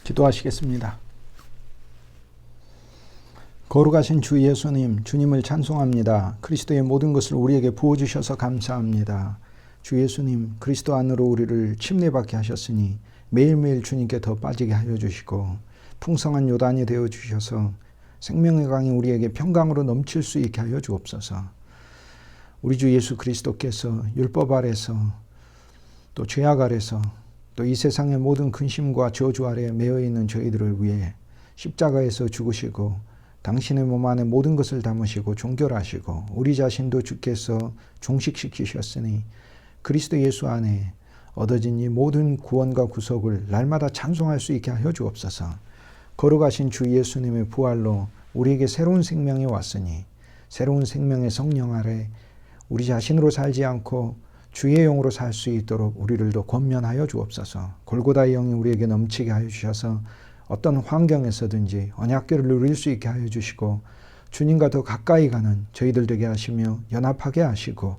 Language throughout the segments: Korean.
기도하시겠습니다. 거룩하신 주 예수님, 주님을 찬송합니다. 그리스도의 모든 것을 우리에게 부어주셔서 감사합니다. 주 예수님, 그리스도 안으로 우리를 침례받게 하셨으니 매일매일 주님께 더 빠지게 하여 주시고 풍성한 요단이 되어 주셔서 생명의 강이 우리에게 평강으로 넘칠 수 있게 하여 주옵소서. 우리 주 예수 그리스도께서 율법 아래서 또 죄악 아래서 또 이 세상의 모든 근심과 저주 아래 매여 있는 저희들을 위해 십자가에서 죽으시고 당신의 몸 안에 모든 것을 담으시고 종결하시고 우리 자신도 주께서 종식시키셨으니 그리스도 예수 안에 얻어진 이 모든 구원과 구속을 날마다 찬송할 수 있게 하여 주옵소서. 거룩하신 주 예수님의 부활로 우리에게 새로운 생명이 왔으니 새로운 생명의 성령 아래 우리 자신으로 살지 않고 주의 영으로 살 수 있도록 우리를 더 권면하여 주옵소서. 골고다의 영이 우리에게 넘치게 하여 주셔서 어떤 환경에서든지 언약궤를 누릴 수 있게 하여 주시고 주님과 더 가까이 가는 저희들 되게 하시며 연합하게 하시고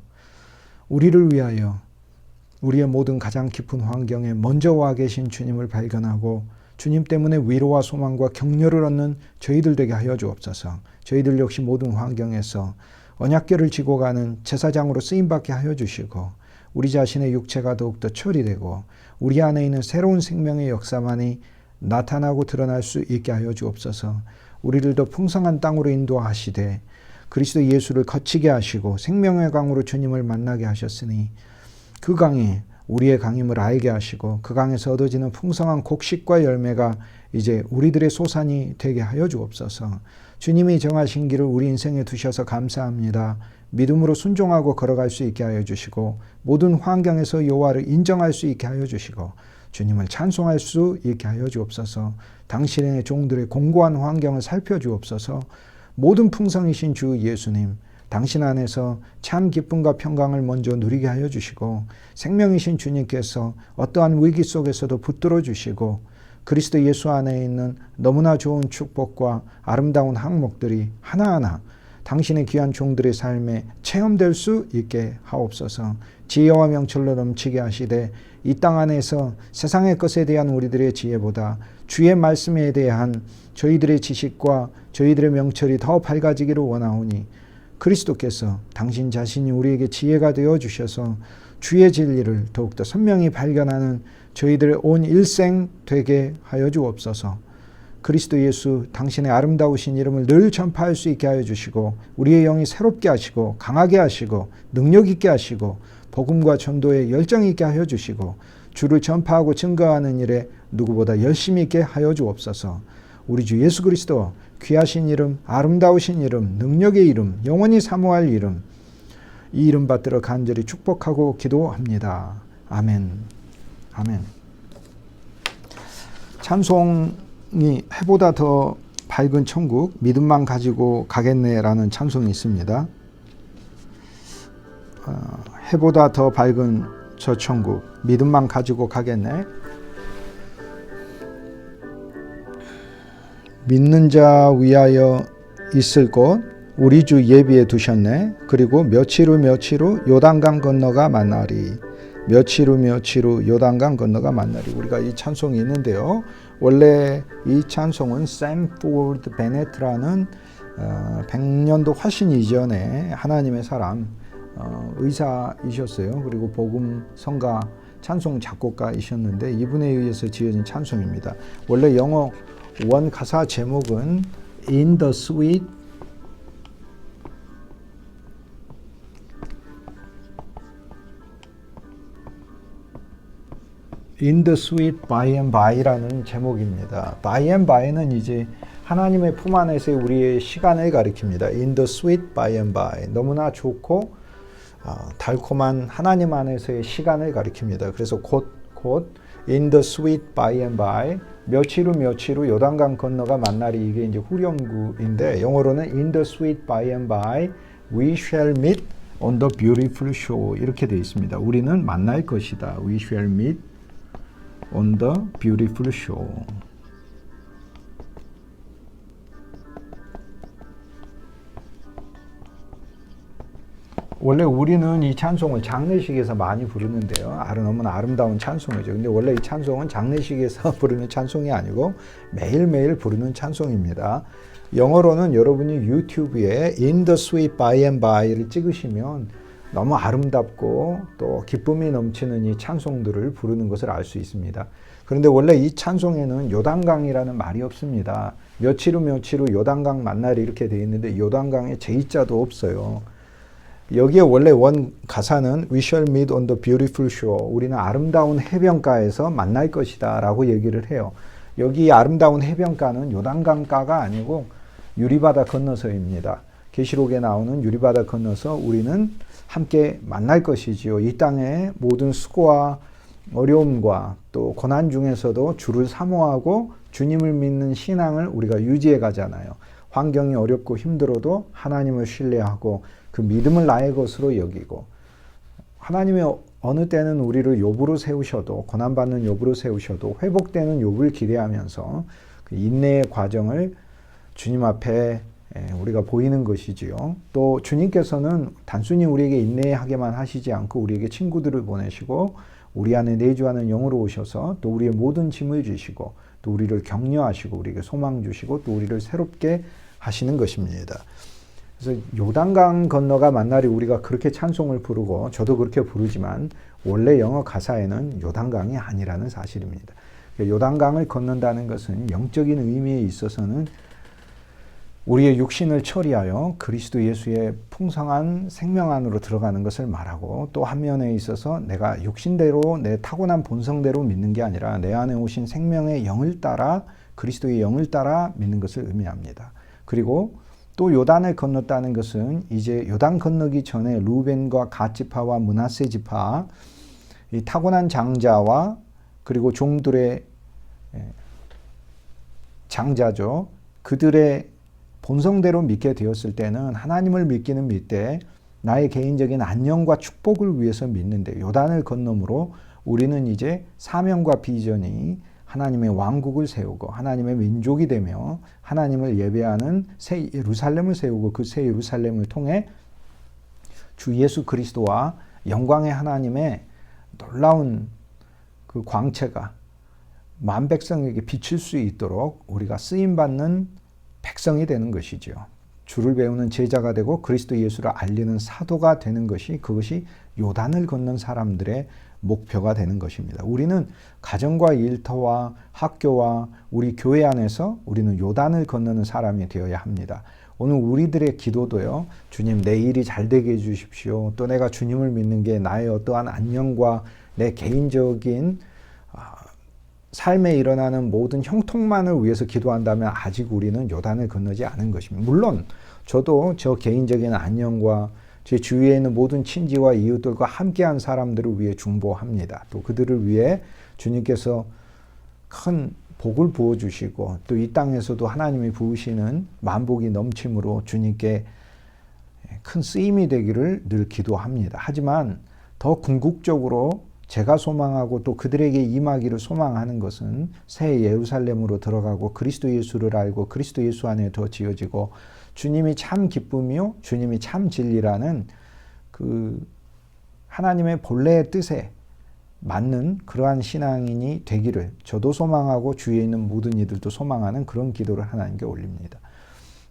우리를 위하여 우리의 모든 가장 깊은 환경에 먼저 와 계신 주님을 발견하고 주님 때문에 위로와 소망과 격려를 얻는 저희들 되게 하여 주옵소서. 저희들 역시 모든 환경에서 언약궤를 지고 가는 제사장으로 쓰임받게 하여 주시고 우리 자신의 육체가 더욱더 처리되고 우리 안에 있는 새로운 생명의 역사만이 나타나고 드러날 수 있게 하여 주옵소서. 우리를 더 풍성한 땅으로 인도하시되 그리스도 예수를 거치게 하시고 생명의 강으로 주님을 만나게 하셨으니 그 강이 우리의 강임을 알게 하시고 그 강에서 얻어지는 풍성한 곡식과 열매가 이제 우리들의 소산이 되게 하여 주옵소서. 주님이 정하신 길을 우리 인생에 두셔서 감사합니다. 믿음으로 순종하고 걸어갈 수 있게 하여 주시고 모든 환경에서 여호와를 인정할 수 있게 하여 주시고 주님을 찬송할 수 있게 하여 주옵소서. 당신의 종들의 공고한 환경을 살펴주옵소서. 모든 풍성이신 주 예수님, 당신 안에서 참 기쁨과 평강을 먼저 누리게 하여 주시고 생명이신 주님께서 어떠한 위기 속에서도 붙들어 주시고 그리스도 예수 안에 있는 너무나 좋은 축복과 아름다운 항목들이 하나하나 당신의 귀한 종들의 삶에 체험될 수 있게 하옵소서. 지혜와 명철로 넘치게 하시되 이 땅 안에서 세상의 것에 대한 우리들의 지혜보다 주의 말씀에 대한 저희들의 지식과 저희들의 명철이 더 밝아지기를 원하오니 그리스도께서 당신 자신이 우리에게 지혜가 되어 주셔서 주의 진리를 더욱더 선명히 발견하는 저희들의 온 일생 되게 하여 주옵소서. 그리스도 예수 당신의 아름다우신 이름을 늘 전파할 수 있게 하여 주시고 우리의 영이 새롭게 하시고 강하게 하시고 능력 있게 하시고 복음과 전도에 열정 있게 하여 주시고 주를 전파하고 증거하는 일에 누구보다 열심히 있게 하여 주옵소서. 우리 주 예수 그리스도 귀하신 이름, 아름다우신 이름, 능력의 이름, 영원히 사모할 이름, 이 이름 받들어 간절히 축복하고 기도합니다. 아멘. 아멘. 찬송이 해보다 더 밝은 천국, 믿음만 가지고 가겠네라는 찬송이 있습니다. 해보다 더 밝은 저 천국, 믿음만 가지고 가겠네. 믿는 자 위하여 있을 곳 우리 주 예비해 두셨네. 그리고 며칠 후 요단강 건너가 만나리. 며칠 후 요단강 건너가 만나리. 우리가 이 찬송이 있는데요. 원래 이 찬송은 샘포드 베네트라는 100년도 훨씬 이전에 하나님의 사람 의사이셨어요. 그리고 복음 성가 찬송 작곡가이셨는데 이분에 의해서 지어진 찬송입니다. 원래 영어 원 가사 제목은 In the Sweet By and By라는 제목입니다. By and By는 이제 하나님의 품 안에서의 우리의 시간을 가리킵니다. In the Sweet By and By, 너무나 좋고 달콤한 하나님 안에서의 시간을 가리킵니다. 그래서 곧 In the Sweet By and By, 며칠 후 요단강 건너가 만나리. 이게 이제 후렴구인데 영어로는 In the Sweet By and By we shall meet on the beautiful shore 이렇게 되어 있습니다. 우리는 만날 것이다. We shall meet on the beautiful shore. 원래 우리는 이 찬송을 장례식에서 많이 부르는데요. 너무나 아름다운 찬송이죠. 근데 원래 이 찬송은 장례식에서 부르는 찬송이 아니고 매일매일 부르는 찬송입니다. 영어로는 여러분이 유튜브에 In the Sweet By and By를 찍으시면 너무 아름답고 또 기쁨이 넘치는 이 찬송들을 부르는 것을 알 수 있습니다. 그런데 원래 이 찬송에는 요단강이라는 말이 없습니다. 며칠 후 며칠 후 요단강 만날이 이렇게 되어 있는데 요단강에 제자도 없어요. 여기에 원래 원 가사는 We shall meet on the beautiful shore. 우리는 아름다운 해변가에서 만날 것이다 라고 얘기를 해요. 여기 아름다운 해변가는 요단강가가 아니고 유리바다 건너서입니다. 계시록에 나오는 유리바다 건너서 우리는 함께 만날 것이지요. 이 땅의 모든 수고와 어려움과 또 고난 중에서도 주를 사모하고 주님을 믿는 신앙을 우리가 유지해 가잖아요. 환경이 어렵고 힘들어도 하나님을 신뢰하고 그 믿음을 나의 것으로 여기고 하나님이 어느 때는 우리를 욥으로 세우셔도 고난받는 욥으로 세우셔도 회복되는 욥을 기대하면서 그 인내의 과정을 주님 앞에 우리가 보이는 것이지요. 또 주님께서는 단순히 우리에게 인내하게만 하시지 않고 우리에게 친구들을 보내시고 우리 안에 내주하는 영으로 오셔서 또 우리의 모든 짐을 주시고 또 우리를 격려하시고 우리에게 소망 주시고 또 우리를 새롭게 하시는 것입니다. 그래서 요단강 건너가 만날이 우리가 그렇게 찬송을 부르고 저도 그렇게 부르지만 원래 영어 가사에는 요단강이 아니라는 사실입니다. 요단강을 건넌다는 것은 영적인 의미에 있어서는 우리의 육신을 처리하여 그리스도 예수의 풍성한 생명 안으로 들어가는 것을 말하고 또 한 면에 있어서 내가 육신대로 내 타고난 본성대로 믿는 게 아니라 내 안에 오신 생명의 영을 따라 그리스도의 영을 따라 믿는 것을 의미합니다. 그리고 또 요단을 건넜다는 것은 이제 요단 건너기 전에 루벤과 갓 지파와 므낫세 지파 이 타고난 장자와 그리고 종들의 장자죠. 그들의 본성대로 믿게 되었을 때는 하나님을 믿기는 믿되 나의 개인적인 안녕과 축복을 위해서 믿는데 요단을 건너므로 우리는 이제 사명과 비전이 하나님의 왕국을 세우고 하나님의 민족이 되며 하나님을 예배하는 새 예루살렘을 세우고 그 새 예루살렘을 통해 주 예수 그리스도와 영광의 하나님의 놀라운 그 광채가 만 백성에게 비칠 수 있도록 우리가 쓰임받는 백성이 되는 것이죠. 주를 배우는 제자가 되고 그리스도 예수를 알리는 사도가 되는 것이 그것이 요단을 건넌 사람들의 목표가 되는 것입니다. 우리는 가정과 일터와 학교와 우리 교회 안에서 우리는 요단을 건너는 사람이 되어야 합니다. 오늘 우리들의 기도도요. 주님 내 일이 잘 되게 해주십시오. 또 내가 주님을 믿는 게 나의 어떠한 안녕과 내 개인적인 삶에 일어나는 모든 형통만을 위해서 기도한다면 아직 우리는 요단을 건너지 않은 것입니다. 물론 저도 저 개인적인 안녕과 제 주위에 있는 모든 친지와 이웃들과 함께한 사람들을 위해 중보합니다. 또 그들을 위해 주님께서 큰 복을 부어주시고 또 이 땅에서도 하나님이 부으시는 만복이 넘침으로 주님께 큰 쓰임이 되기를 늘 기도합니다. 하지만 더 궁극적으로 제가 소망하고 또 그들에게 임하기를 소망하는 것은 새 예루살렘으로 들어가고 그리스도 예수를 알고 그리스도 예수 안에 더 지어지고 주님이 참 기쁨이요 주님이 참 진리라는 그 하나님의 본래의 뜻에 맞는 그러한 신앙인이 되기를 저도 소망하고 주위에 있는 모든 이들도 소망하는 그런 기도를 하나님께 올립니다.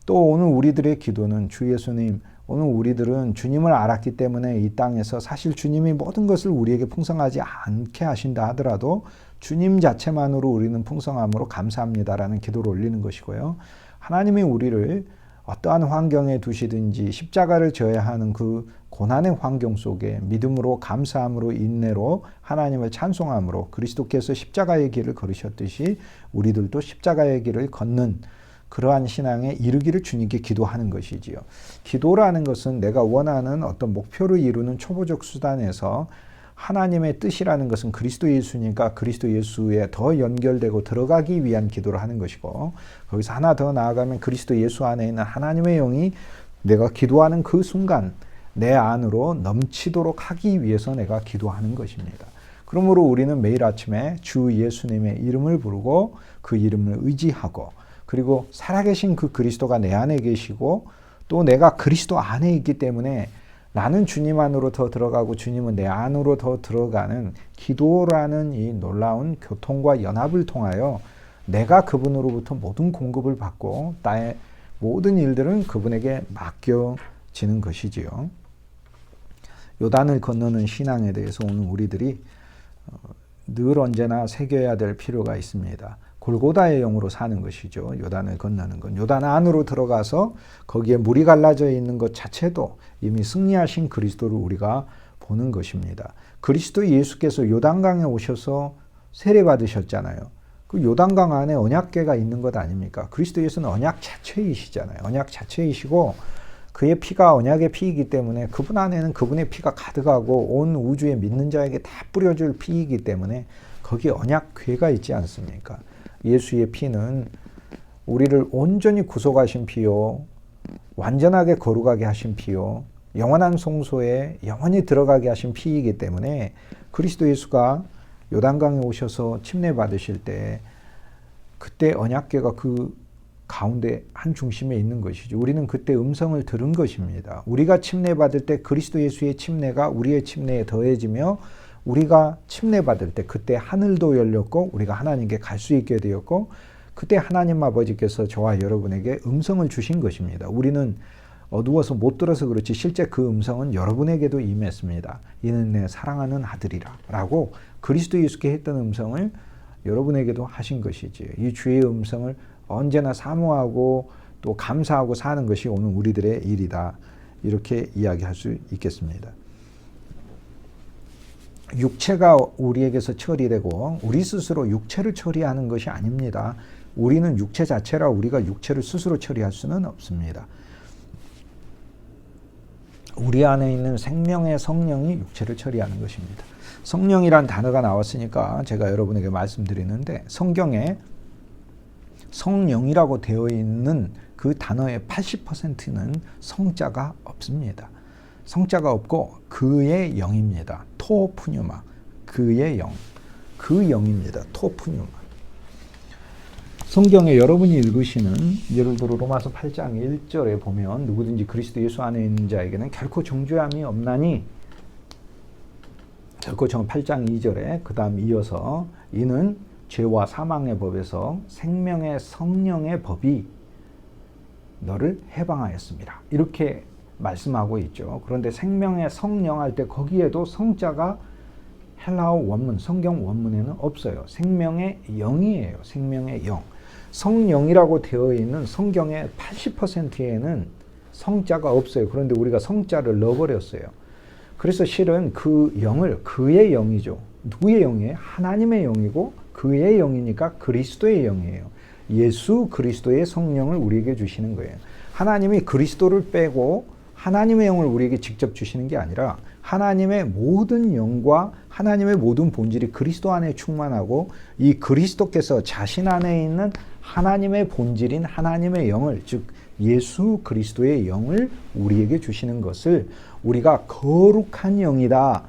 또 오늘 우리들의 기도는 주 예수님 오늘 우리들은 주님을 알았기 때문에 이 땅에서 사실 주님이 모든 것을 우리에게 풍성하지 않게 하신다 하더라도 주님 자체만으로 우리는 풍성함으로 감사합니다라는 기도를 올리는 것이고요. 하나님이 우리를 어떠한 환경에 두시든지 십자가를 져야 하는 그 고난의 환경 속에 믿음으로 감사함으로 인내로 하나님을 찬송함으로 그리스도께서 십자가의 길을 걸으셨듯이 우리들도 십자가의 길을 걷는 그러한 신앙에 이르기를 주님께 기도하는 것이지요. 기도라는 것은 내가 원하는 어떤 목표를 이루는 초보적 수단에서 하나님의 뜻이라는 것은 그리스도 예수니까 그리스도 예수에 더 연결되고 들어가기 위한 기도를 하는 것이고 거기서 하나 더 나아가면 그리스도 예수 안에 있는 하나님의 영이 내가 기도하는 그 순간 내 안으로 넘치도록 하기 위해서 내가 기도하는 것입니다. 그러므로 우리는 매일 아침에 주 예수님의 이름을 부르고 그 이름을 의지하고 그리고 살아계신 그 그리스도가 내 안에 계시고 또 내가 그리스도 안에 있기 때문에 나는 주님 안으로 더 들어가고 주님은 내 안으로 더 들어가는 기도라는 이 놀라운 교통과 연합을 통하여 내가 그분으로부터 모든 공급을 받고 나의 모든 일들은 그분에게 맡겨지는 것이지요. 요단을 건너는 신앙에 대해서 오늘 우리들이 늘 언제나 새겨야 될 필요가 있습니다. 골고다의 영으로 사는 것이죠. 요단을 건너는 건. 요단 안으로 들어가서 거기에 물이 갈라져 있는 것 자체도 이미 승리하신 그리스도를 우리가 보는 것입니다. 그리스도 예수께서 요단강에 오셔서 세례받으셨잖아요. 그 요단강 안에 언약궤가 있는 것 아닙니까? 그리스도 예수는 언약 자체이시잖아요. 언약 자체이시고 그의 피가 언약의 피이기 때문에 그분 안에는 그분의 피가 가득하고 온 우주에 믿는 자에게 다 뿌려줄 피이기 때문에 거기에 언약궤가 있지 않습니까? 예수의 피는 우리를 온전히 구속하신 피요, 완전하게 거룩하게 하신 피요, 영원한 성소에 영원히 들어가게 하신 피이기 때문에 그리스도 예수가 요단강에 오셔서 침례 받으실 때 그때 언약궤가 그 가운데 한 중심에 있는 것이죠. 우리는 그때 음성을 들은 것입니다. 우리가 침례 받을 때 그리스도 예수의 침례가 우리의 침례에 더해지며 우리가 침례 받을 때 그때 하늘도 열렸고 우리가 하나님께 갈 수 있게 되었고 그때 하나님 아버지께서 저와 여러분에게 음성을 주신 것입니다. 우리는 어두워서 못 들어서 그렇지 실제 그 음성은 여러분에게도 임했습니다. 이는 내 사랑하는 아들이라 라고 그리스도 예수께 했던 음성을 여러분에게도 하신 것이지. 이 주의 음성을 언제나 사모하고 또 감사하고 사는 것이 오늘 우리들의 일이다. 이렇게 이야기할 수 있겠습니다. 육체가 우리에게서 처리되고 우리 스스로 육체를 처리하는 것이 아닙니다. 우리는 육체 자체라 우리가 육체를 스스로 처리할 수는 없습니다. 우리 안에 있는 생명의 성령이 육체를 처리하는 것입니다. 성령이란 단어가 나왔으니까 제가 여러분에게 말씀드리는데 성경에 성령이라고 되어 있는 그 단어의 80%는 성자가 없습니다. 성자가 없고 그의 영입니다. 토푸뉴마, 그의 영, 그 영입니다. 토푸뉴마. 성경에 여러분이 읽으시는 예를 들어 로마서 8장 1절에 보면 누구든지 그리스도 예수 안에 있는 자에게는 결코 정죄함이 없나니 결코 8장 2절에 그 다음 이어서 이는 죄와 사망의 법에서 생명의 성령의 법이 너를 해방하였습니다. 이렇게 말씀하고 있죠. 그런데 생명의 성령 할 때 거기에도 성자가 헬라어 원문, 성경 원문에는 없어요. 생명의 영이에요. 생명의 영. 성령이라고 되어 있는 성경의 80%에는 성자가 없어요. 그런데 우리가 성자를 넣어버렸어요. 그래서 실은 그 영을 그의 영이죠. 누구의 영이에요? 하나님의 영이고 그의 영이니까 그리스도의 영이에요. 예수 그리스도의 성령을 우리에게 주시는 거예요. 하나님이 그리스도를 빼고 하나님의 영을 우리에게 직접 주시는 게 아니라 하나님의 모든 영과 하나님의 모든 본질이 그리스도 안에 충만하고 이 그리스도께서 자신 안에 있는 하나님의 본질인 하나님의 영을 즉 예수 그리스도의 영을 우리에게 주시는 것을 우리가 거룩한 영이다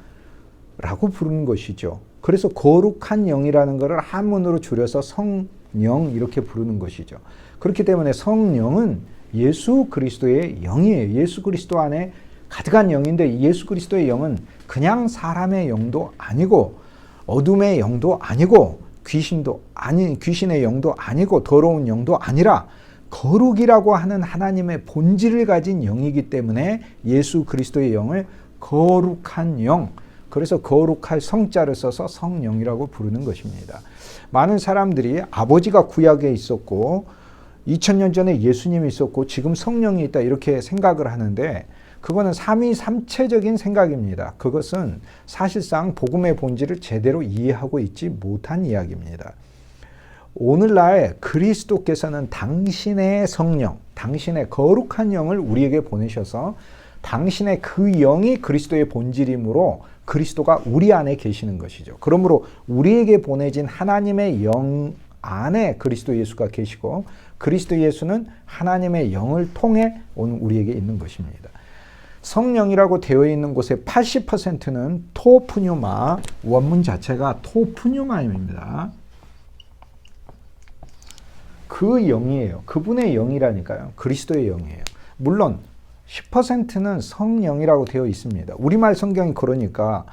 라고 부르는 것이죠. 그래서 거룩한 영이라는 것을 한문으로 줄여서 성령 이렇게 부르는 것이죠. 그렇기 때문에 성령은 예수 그리스도의 영이에요. 예수 그리스도 안에 가득한 영인데 예수 그리스도의 영은 그냥 사람의 영도 아니고 어둠의 영도 아니고 귀신의 영도 아니고 더러운 영도 아니라 거룩이라고 하는 하나님의 본질을 가진 영이기 때문에 예수 그리스도의 영을 거룩한 영, 그래서 거룩할 성자를 써서 성령이라고 부르는 것입니다. 많은 사람들이 아버지가 구약에 있었고 2000년 전에 예수님이 있었고 지금 성령이 있다 이렇게 생각을 하는데 그거는 삼위삼체적인 생각입니다. 그것은 사실상 복음의 본질을 제대로 이해하고 있지 못한 이야기입니다. 오늘날 그리스도께서는 당신의 성령, 당신의 거룩한 영을 우리에게 보내셔서 당신의 그 영이 그리스도의 본질이므로 그리스도가 우리 안에 계시는 것이죠. 그러므로 우리에게 보내진 하나님의 영 안에 그리스도 예수가 계시고 그리스도 예수는 하나님의 영을 통해 오늘 우리에게 있는 것입니다. 성령이라고 되어 있는 곳의 80%는 토푸뉴마, 원문 자체가 토푸뉴마입니다. 그 영이에요. 그분의 영이라니까요. 그리스도의 영이에요. 물론 10%는 성령이라고 되어 있습니다. 우리말 성경이 그러니까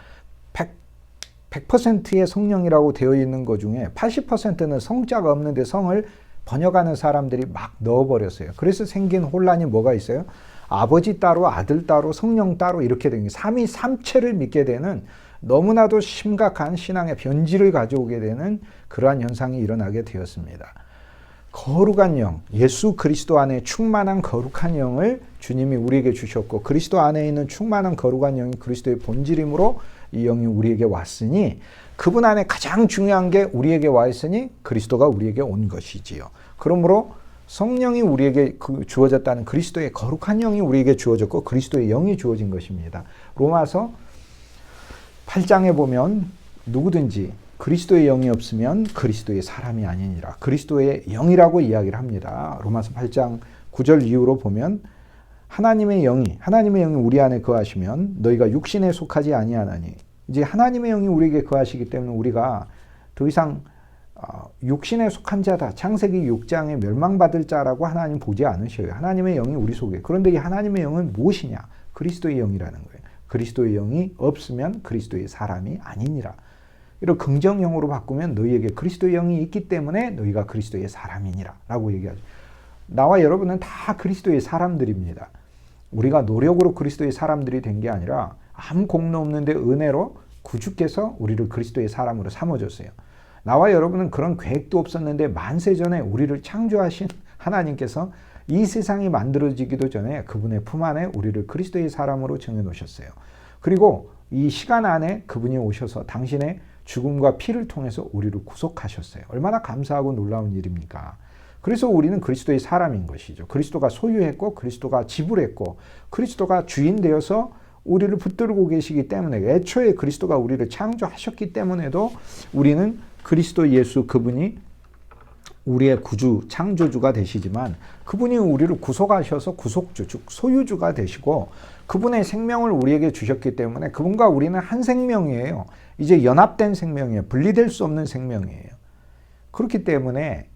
100%의 성령이라고 되어 있는 것 중에 80%는 성자가 없는데 성을 번역하는 사람들이 막 넣어버렸어요. 그래서 생긴 혼란이 뭐가 있어요? 아버지 따로 아들 따로 성령 따로 이렇게 된 게 삼위삼체를 믿게 되는 너무나도 심각한 신앙의 변질을 가져오게 되는 그러한 현상이 일어나게 되었습니다. 거룩한 영, 예수 그리스도 안에 충만한 거룩한 영을 주님이 우리에게 주셨고 그리스도 안에 있는 충만한 거룩한 영이 그리스도의 본질이므로 이 영이 우리에게 왔으니 그분 안에 가장 중요한 게 우리에게 와 있으니 그리스도가 우리에게 온 것이지요. 그러므로 성령이 우리에게 주어졌다는 그리스도의 거룩한 영이 우리에게 주어졌고 그리스도의 영이 주어진 것입니다. 로마서 8장에 보면 누구든지 그리스도의 영이 없으면 그리스도의 사람이 아니니라. 그리스도의 영이라고 이야기를 합니다. 로마서 8장 9절 이후로 보면 하나님의 영이 우리 안에 거하시면 너희가 육신에 속하지 아니하나니. 이제 하나님의 영이 우리에게 거하시기 때문에 우리가 더 이상 육신에 속한 자다. 창세기 6장에 멸망받을 자라고 하나님 보지 않으셔요. 하나님의 영이 우리 속에. 그런데 이 하나님의 영은 무엇이냐? 그리스도의 영이라는 거예요. 그리스도의 영이 없으면 그리스도의 사람이 아니니라. 이런 긍정형으로 바꾸면 너희에게 그리스도의 영이 있기 때문에 너희가 그리스도의 사람이니라 라고 얘기하죠. 나와 여러분은 다 그리스도의 사람들입니다. 우리가 노력으로 그리스도의 사람들이 된 게 아니라 아무 공로 없는데 은혜로 구주께서 우리를 그리스도의 사람으로 삼아줬어요. 나와 여러분은 그런 계획도 없었는데 만세 전에 우리를 창조하신 하나님께서 이 세상이 만들어지기도 전에 그분의 품 안에 우리를 그리스도의 사람으로 정해놓으셨어요. 그리고 이 시간 안에 그분이 오셔서 당신의 죽음과 피를 통해서 우리를 구속하셨어요. 얼마나 감사하고 놀라운 일입니까? 그래서 우리는 그리스도의 사람인 것이죠. 그리스도가 소유했고 그리스도가 지불했고 그리스도가 주인 되어서 우리를 붙들고 계시기 때문에 애초에 그리스도가 우리를 창조하셨기 때문에도 우리는 그리스도 예수 그분이 우리의 구주, 창조주가 되시지만 그분이 우리를 구속하셔서 구속주, 즉 소유주가 되시고 그분의 생명을 우리에게 주셨기 때문에 그분과 우리는 한 생명이에요. 이제 연합된 생명이에요. 분리될 수 없는 생명이에요. 그렇기 때문에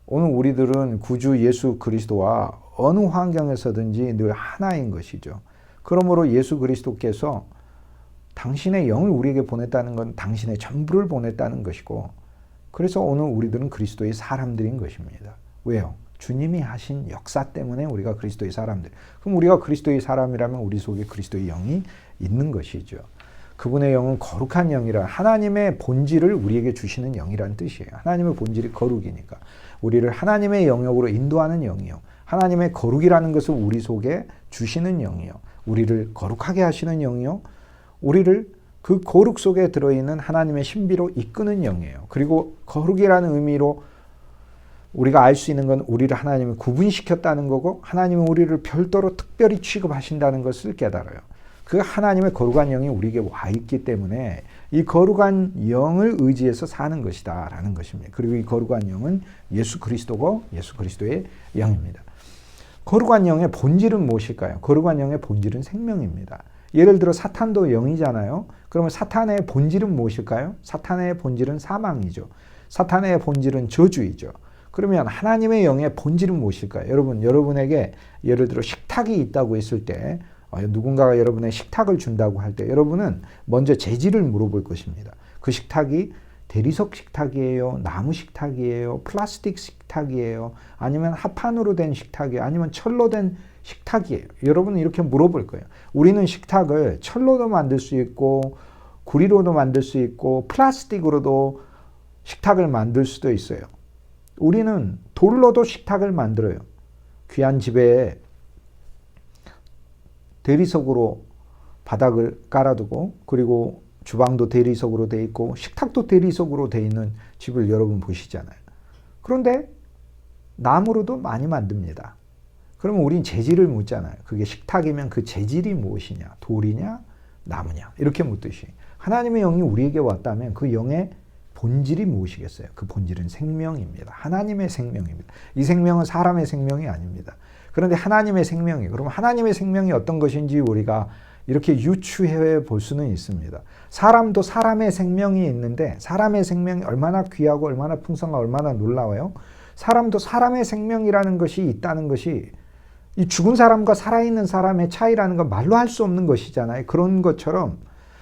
오늘 우리들은 구주 예수 그리스도와 어느 환경에서든지 늘 하나인 것이죠. 그러므로 예수 그리스도께서 당신의 영을 우리에게 보냈다는 건 당신의 전부를 보냈다는 것이고 그래서 오늘 우리들은 그리스도의 사람들인 것입니다. 왜요? 주님이 하신 역사 때문에 우리가 그리스도의 사람들. 그럼 우리가 그리스도의 사람이라면 우리 속에 그리스도의 영이 있는 것이죠. 그분의 영은 거룩한 영이라 하나님의 본질을 우리에게 주시는 영이라는 뜻이에요. 하나님의 본질이 거룩이니까. 우리를 하나님의 영역으로 인도하는 영이요. 하나님의 거룩이라는 것을 우리 속에 주시는 영이요. 우리를 거룩하게 하시는 영이요. 우리를 그 거룩 속에 들어있는 하나님의 신비로 이끄는 영이에요. 그리고 거룩이라는 의미로 우리가 알 수 있는 건 우리를 하나님이 구분시켰다는 거고 하나님은 우리를 별도로 특별히 취급하신다는 것을 깨달아요. 그 하나님의 거룩한 영이 우리에게 와 있기 때문에 이 거룩한 영을 의지해서 사는 것이다 라는 것입니다. 그리고 이 거룩한 영은 예수 그리스도고 예수 그리스도의 영입니다. 거룩한 영의 본질은 무엇일까요? 거룩한 영의 본질은 생명입니다. 예를 들어 사탄도 영이잖아요. 그러면 사탄의 본질은 무엇일까요? 사탄의 본질은 사망이죠. 사탄의 본질은 저주이죠. 그러면 하나님의 영의 본질은 무엇일까요? 여러분에게 예를 들어 식탁이 있다고 했을 때 누군가가 여러분의 식탁을 준다고 할 때 여러분은 먼저 재질을 물어볼 것입니다. 그 식탁이 대리석 식탁이에요? 나무 식탁이에요? 플라스틱 식탁이에요? 아니면 합판으로 된 식탁이에요? 아니면 철로 된 식탁이에요? 여러분은 이렇게 물어볼 거예요. 우리는 식탁을 철로도 만들 수 있고 구리로도 만들 수 있고 플라스틱으로도 식탁을 만들 수도 있어요. 우리는 돌로도 식탁을 만들어요. 귀한 집에 대리석으로 바닥을 깔아두고 그리고 주방도 대리석으로 돼 있고 식탁도 대리석으로 돼 있는 집을 여러분 보시잖아요. 그런데 나무로도 많이 만듭니다. 그러면 우린 재질을 묻잖아요. 그게 식탁이면 그 재질이 무엇이냐? 돌이냐? 나무냐? 이렇게 묻듯이 하나님의 영이 우리에게 왔다면 그 영의 본질이 무엇이겠어요? 그 본질은 생명입니다. 하나님의 생명입니다. 이 생명은 사람의 생명이 아닙니다. 그런데 하나님의 생명이에요. 그럼 하나님의 생명이 어떤 것인지 우리가 이렇게 유추해 볼 수는 있습니다. 사람도 사람의 생명이 있는데 사람의 생명이 얼마나 귀하고 얼마나 풍성하고 얼마나 놀라워요. 사람도 사람의 생명이라는 것이 있다는 것이 이 죽은 사람과 살아있는 사람의 차이라는 건 말로 할 수 없는 것이잖아요. 그런 것처럼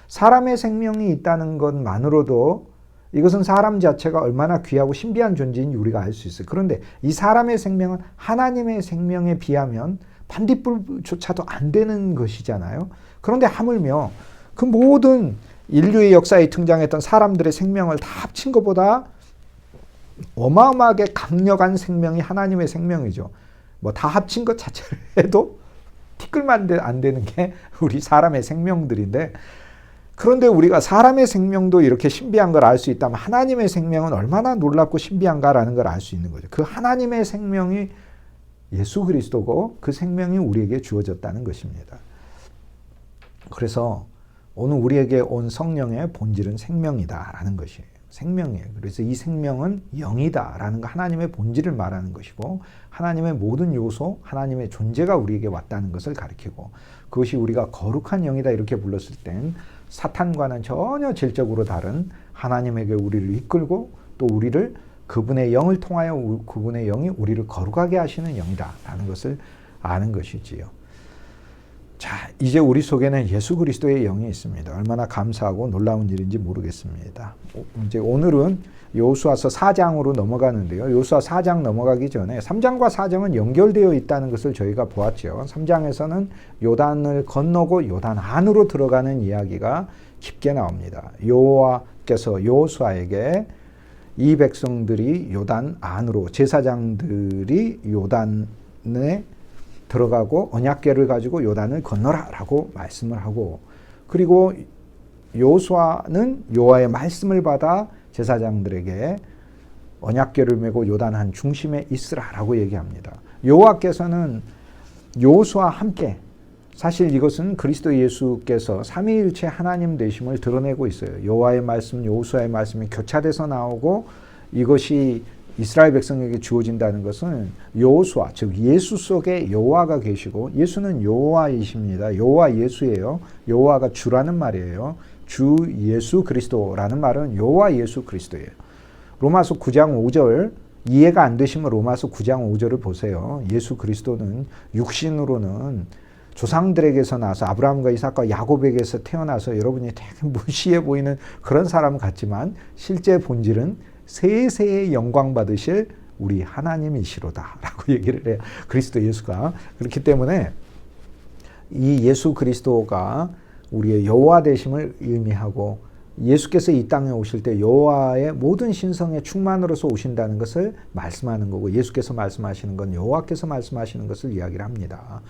사람의 생명이 있다는 것만으로도 이것은 사람 자체가 얼마나 귀하고 신비한 존재인지 우리가 알 수 있어요. 그런데 이 사람의 생명은 하나님의 생명에 비하면 반딧불조차도 안 되는 것이잖아요. 그런데 하물며 그 모든 인류의 역사에 등장했던 사람들의 생명을 다 합친 것보다 어마어마하게 강력한 생명이 하나님의 생명이죠. 뭐 다 합친 것 자체를 해도 티끌만 안 되는 게 우리 사람의 생명들인데, 그런데 우리가 사람의 생명도 이렇게 신비한 걸 알 수 있다면 하나님의 생명은 얼마나 놀랍고 신비한가라는 걸 알 수 있는 거죠. 그 하나님의 생명이 예수 그리스도고 그 생명이 우리에게 주어졌다는 것입니다. 그래서 오늘 우리에게 온 성령의 본질은 생명이다라는 것이에요. 생명이에요. 그래서 이 생명은 영이다라는 거, 하나님의 본질을 말하는 것이고, 하나님의 모든 요소, 하나님의 존재가 우리에게 왔다는 것을 가리키고, 그것이 우리가 거룩한 영이다 이렇게 불렀을 땐 사탄과는 전혀 질적으로 다른 하나님에게 우리를 이끌고 또 우리를 그분의 영을 통하여 그분의 영이 우리를 거룩하게 하시는 영이다라는 것을 아는 것이지요. 자, 이제 우리 속에는 예수 그리스도의 영이 있습니다. 얼마나 감사하고 놀라운 일인지 모르겠습니다. 이제 오늘은 여호수아서 4장으로 넘어가는데요. 여호수아 4장 넘어가기 전에 3장과 4장은 연결되어 있다는 것을 저희가 보았죠. 3장에서는 요단을 건너고 요단 안으로 들어가는 이야기가 깊게 나옵니다. 여호와께서 여호수아에게 이 백성들이 요단 안으로, 제사장들이 요단에 들어가고 언약궤를 가지고 요단을 건너라라고 말씀을 하고, 그리고 여호수아는 여호와의 말씀을 받아 제사장들에게 언약궤를 메고 요단 한 중심에 있으라라고 얘기합니다. 여호와께서는 여호수아와 함께, 사실 이것은 그리스도 예수께서 삼위일체 하나님 되심을 드러내고 있어요. 여호와의 말씀, 여호수아의 말씀이 교차돼서 나오고 이것이 이스라엘 백성에게 주어진다는 것은 여호수아, 즉 예수 속에 여호와가 계시고, 예수는 여호와이십니다. 여호와 예수예요. 여호와가 주라는 말이에요. 주 예수 그리스도라는 말은 여호와 예수 그리스도예요. 로마서 9장 5절, 이해가 안 되시면 로마서 9장 5절을 보세요. 예수 그리스도는 육신으로는 조상들에게서 나서 아브라함과 이삭과 야곱에게서 태어나서 여러분이 되게 무시해 보이는 그런 사람 같지만 실제 본질은 세세의 영광 받으실 우리 하나님이시로다 라고 얘기를 해요. 그리스도 예수가. 그렇기 때문에 이 예수 그리스도가 우리의 여호와 되심을 의미하고, 예수께서 이 땅에 오실 때 여호와의 모든 신성의 충만으로서 오신다는 것을 말씀하는 거고, 예수께서 말씀하시는 건 여호와께서 말씀하시는 것을 이야기를 합니다.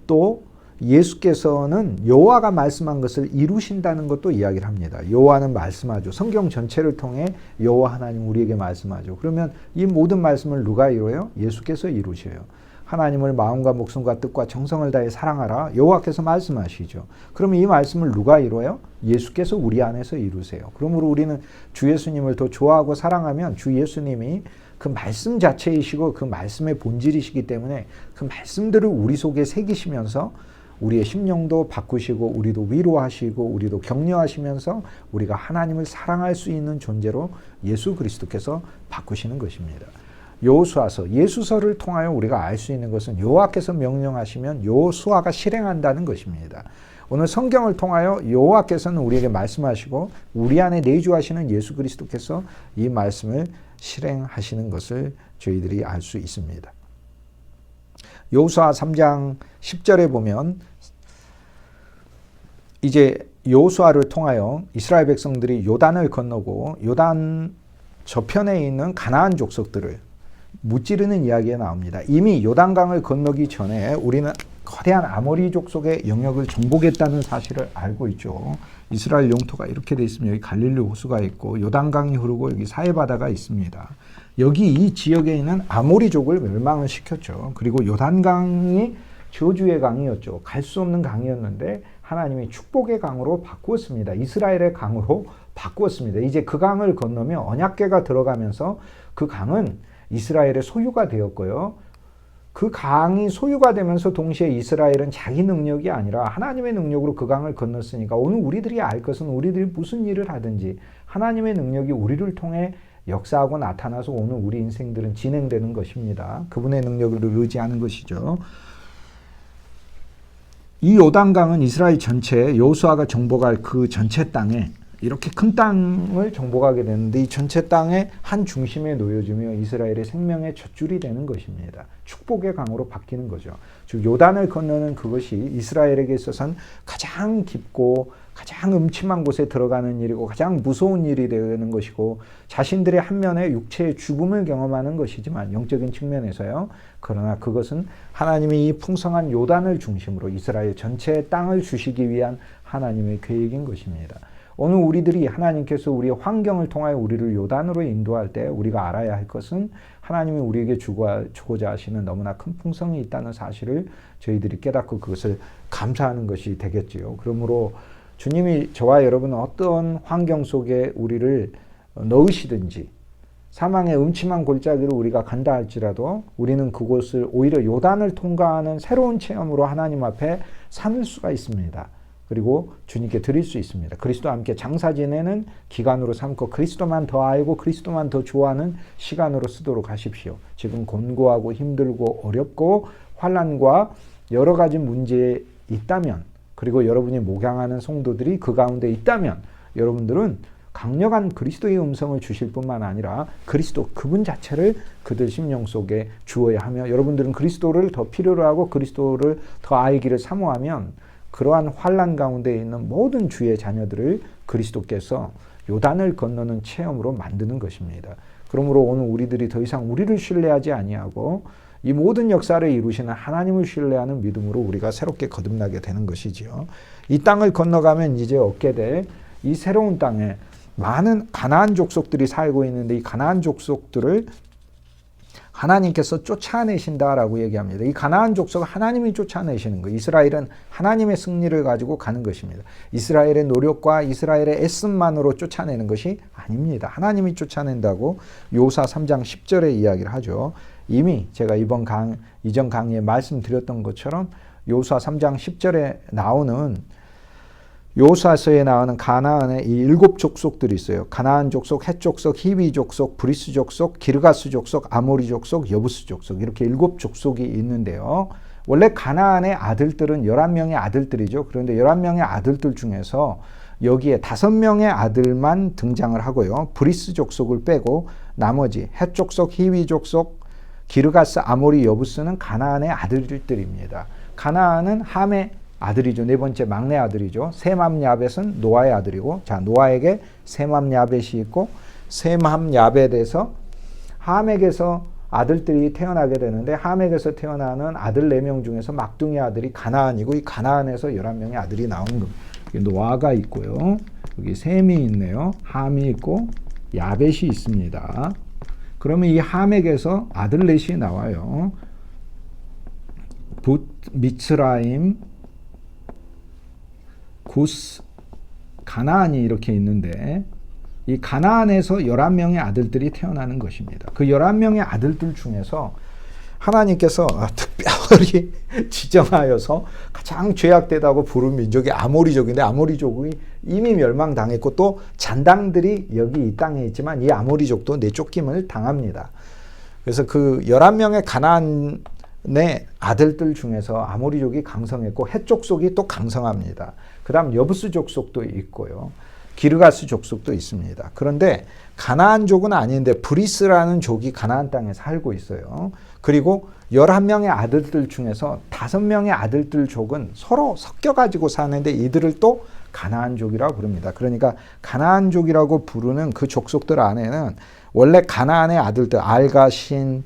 또 예수께서는 여호와가 말씀한 것을 이루신다는 것도 이야기를 합니다. 여호와는 말씀하죠. 성경 전체를 통해 여호와 하나님 우리에게 말씀하죠. 그러면 이 모든 말씀을 누가 이루어요? 예수께서 이루셔요. 하나님을 마음과 목숨과 뜻과 정성을 다해 사랑하라. 여호와께서 말씀하시죠. 그러면 이 말씀을 누가 이루어요? 예수께서 우리 안에서 이루세요. 그러므로 우리는 주 예수님을 더 좋아하고 사랑하면 주 예수님이 그 말씀 자체이시고 그 말씀의 본질이시기 때문에 그 말씀들을 우리 속에 새기시면서 우리의 심령도 바꾸시고 우리도 위로하시고 우리도 격려하시면서 우리가 하나님을 사랑할 수 있는 존재로 예수 그리스도께서 바꾸시는 것입니다. 여호수아서, 예수서를 통하여 우리가 알 수 있는 것은 여호와께서 명령하시면 여호수아가 실행한다는 것입니다. 오늘 성경을 통하여 여호와께서는 우리에게 말씀하시고 우리 안에 내주하시는 예수 그리스도께서 이 말씀을 실행하시는 것을 저희들이 알 수 있습니다. 여호수아 3장 10절에 보면 이제 여호수아를 통하여 이스라엘 백성들이 요단을 건너고 요단 저편에 있는 가나안 족속들을 무찌르는 이야기가 나옵니다. 이미 요단강을 건너기 전에 우리는 거대한 아모리 족속의 영역을 정복했다는 사실을 알고 있죠. 이스라엘 영토가 이렇게 돼 있으면 여기 갈릴리 호수가 있고 요단강이 흐르고 여기 사해바다가 있습니다. 여기 이 지역에 있는 아모리족을 멸망을 시켰죠. 그리고 요단강이 저주의 강이었죠. 갈 수 없는 강이었는데 하나님이 축복의 강으로 바꾸었습니다. 이스라엘의 강으로 바꾸었습니다. 이제 그 강을 건너면 언약궤가 들어가면서 그 강은 이스라엘의 소유가 되었고요. 그 강이 소유가 되면서 동시에 이스라엘은 자기 능력이 아니라 하나님의 능력으로 그 강을 건넜으니까 오늘 우리들이 알 것은 우리들이 무슨 일을 하든지 하나님의 능력이 우리를 통해 역사하고 나타나서 오늘 우리 인생들은 진행되는 것입니다. 그분의 능력을 의지하는 것이죠. 이 요단강은 이스라엘 전체, 여호수아가 정복할 그 전체 땅에 이렇게 큰 땅을 정복하게 되는데 이 전체 땅의 한 중심에 놓여지며 이스라엘의 생명의 젖줄이 되는 것입니다. 축복의 강으로 바뀌는 거죠. 즉 요단을 건너는 그것이 이스라엘에게 있어서는 가장 깊고 가장 음침한 곳에 들어가는 일이고 가장 무서운 일이 되는 것이고 자신들의 한 면의 육체의 죽음을 경험하는 것이지만 영적인 측면에서요. 그러나 그것은 하나님이 이 풍성한 요단을 중심으로 이스라엘 전체의 땅을 주시기 위한 하나님의 계획인 것입니다. 오늘 우리들이 하나님께서 우리의 환경을 통하여 우리를 요단으로 인도할 때 우리가 알아야 할 것은 하나님이 우리에게 주고자 하시는 너무나 큰 풍성이 있다는 사실을 저희들이 깨닫고 그것을 감사하는 것이 되겠지요. 그러므로 주님이 저와 여러분 어떤 환경 속에 우리를 넣으시든지 사망의 음침한 골짜기로 우리가 간다 할지라도 우리는 그곳을 오히려 요단을 통과하는 새로운 체험으로 하나님 앞에 삼을 수가 있습니다. 그리고 주님께 드릴 수 있습니다. 그리스도와 함께 장사 지내는 기간으로 삼고 그리스도만 더 알고 그리스도만 더 좋아하는 시간으로 쓰도록 하십시오. 지금 곤고하고 힘들고 어렵고 환난과 여러 가지 문제에 있다면 그리고 여러분이 목양하는 성도들이 그 가운데 있다면 여러분들은 강력한 그리스도의 음성을 주실 뿐만 아니라 그리스도 그분 자체를 그들 심령 속에 주어야 하며 여러분들은 그리스도를 더 필요로 하고 그리스도를 더 알기를 사모하면 그러한 환난 가운데 있는 모든 주의 자녀들을 그리스도께서 요단을 건너는 체험으로 만드는 것입니다. 그러므로 오늘 우리들이 더 이상 우리를 신뢰하지 아니하고 이 모든 역사를 이루시는 하나님을 신뢰하는 믿음으로 우리가 새롭게 거듭나게 되는 것이지요. 이 땅을 건너가면 이제 얻게 될 이 새로운 땅에 많은 가나안 족속들이 살고 있는데 이 가나안 족속들을 하나님께서 쫓아내신다라고 얘기합니다. 이 가나안 족속을 하나님이 쫓아내시는 거예요. 이스라엘은 하나님의 승리를 가지고 가는 것입니다. 이스라엘의 노력과 이스라엘의 애씀만으로 쫓아내는 것이 아닙니다. 하나님이 쫓아낸다고 여호수아 3장 10절에 이야기를 하죠. 이미 제가 이전 강의에 말씀드렸던 것처럼 여호수아 3장 10절에 나오는 여호수아서에 나오는 가나안의 이 7 족속들이 있어요. 가나안 족속, 헷 족속, 히위 족속, 브리스 족속, 기르가스 족속, 아모리 족속, 여부스 족속 이렇게 7 족속이 있는데요. 원래 가나안의 아들들은 11명의 아들들이죠. 그런데 11명의 아들들 중에서 여기에 5명의 아들만 등장을 하고요. 브리스 족속을 빼고 나머지 헷 족속, 히위 족속, 기르가스, 아모리, 여부스는 가나안의 아들들입니다. 가나안은 함의 아들이죠. 네 번째 막내 아들이죠. 셈함 야벳은 노아의 아들이고 자 노아에게 셈함 야벳이 있고 셈함 야벳에서 함에게서 아들들이 태어나게 되는데 함에게서 태어나는 아들 4명 중에서 막둥이 아들이 가나안이고 이 가나안에서 11명의 아들이 나오는 겁니다. 노아가 있고요. 여기 셈이 있네요. 함이 있고 야벳이 있습니다. 그러면 이 함에게서 아들 넷이 나와요. 붓, 미츠라임, 구스, 가나안이 이렇게 있는데 이 가나안에서 11명의 아들들이 태어나는 것입니다. 그 11명의 아들들 중에서 하나님께서 특별히 지정하여서 가장 죄악되다고 부른 민족이 아모리족인데 아모리족이 이미 멸망당했고 또 잔당들이 여기 이 땅에 있지만 이 아모리족도 내쫓김을 당합니다. 그래서 그 11명의 가나안의 아들들 중에서 아모리족이 강성했고 헷 족속이 또 강성합니다. 그 다음 여부스 족속도 있고요. 기르가스 족속도 있습니다. 그런데 가나안족은 아닌데 브리스라는 족이 가나안 땅에 살고 있어요. 그리고 11명의 아들들 중에서 5명의 아들들 족은 서로 섞여가지고 사는데 이들을 또 가나안족이라고 부릅니다. 그러니까 가나안족이라고 부르는 그 족속들 안에는 원래 가나안의 아들들 알가, 신,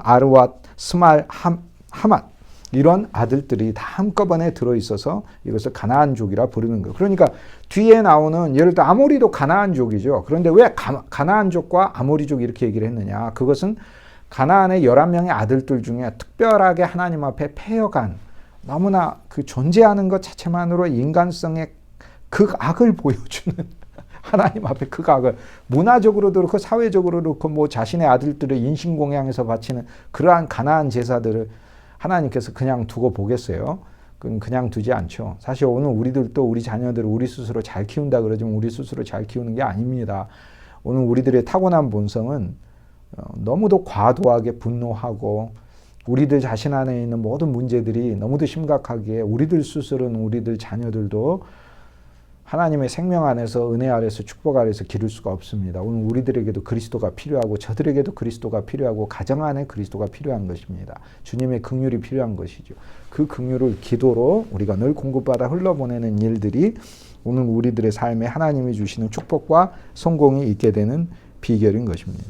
아르왓, 스말, 하맛 이런 아들들이 다 한꺼번에 들어있어서 이것을 가나안족이라 부르는 거예요. 그러니까 뒤에 나오는 예를 들어 아모리도 가나안족이죠. 그런데 왜 가나안족과 아모리족 이렇게 얘기를 했느냐. 그것은 가나안의 11명의 아들들 중에 특별하게 하나님 앞에 패여간 너무나 그 존재하는 것 자체만으로 인간성의 극악을 보여주는 하나님 앞에 극악을 문화적으로도 그렇고 사회적으로도 그렇고 뭐 자신의 아들들을 인신공양해서 바치는 그러한 가나안 제사들을 하나님께서 그냥 두고 보겠어요? 그냥 두지 않죠. 사실 오늘 우리들도 우리 자녀들을 우리 스스로 잘 키운다 그러지만 우리 스스로 잘 키우는 게 아닙니다. 오늘 우리들의 타고난 본성은 너무도 과도하게 분노하고 우리들 자신 안에 있는 모든 문제들이 너무도 심각하기에 우리들 스스로는 우리들 자녀들도 하나님의 생명 안에서 은혜 아래서 축복 아래서 기를 수가 없습니다. 오늘 우리들에게도 그리스도가 필요하고 저들에게도 그리스도가 필요하고 가정 안에 그리스도가 필요한 것입니다. 주님의 긍휼이 필요한 것이죠. 그 긍휼을 기도로 우리가 늘 공급받아 흘러보내는 일들이 오늘 우리들의 삶에 하나님이 주시는 축복과 성공이 있게 되는 비결인 것입니다.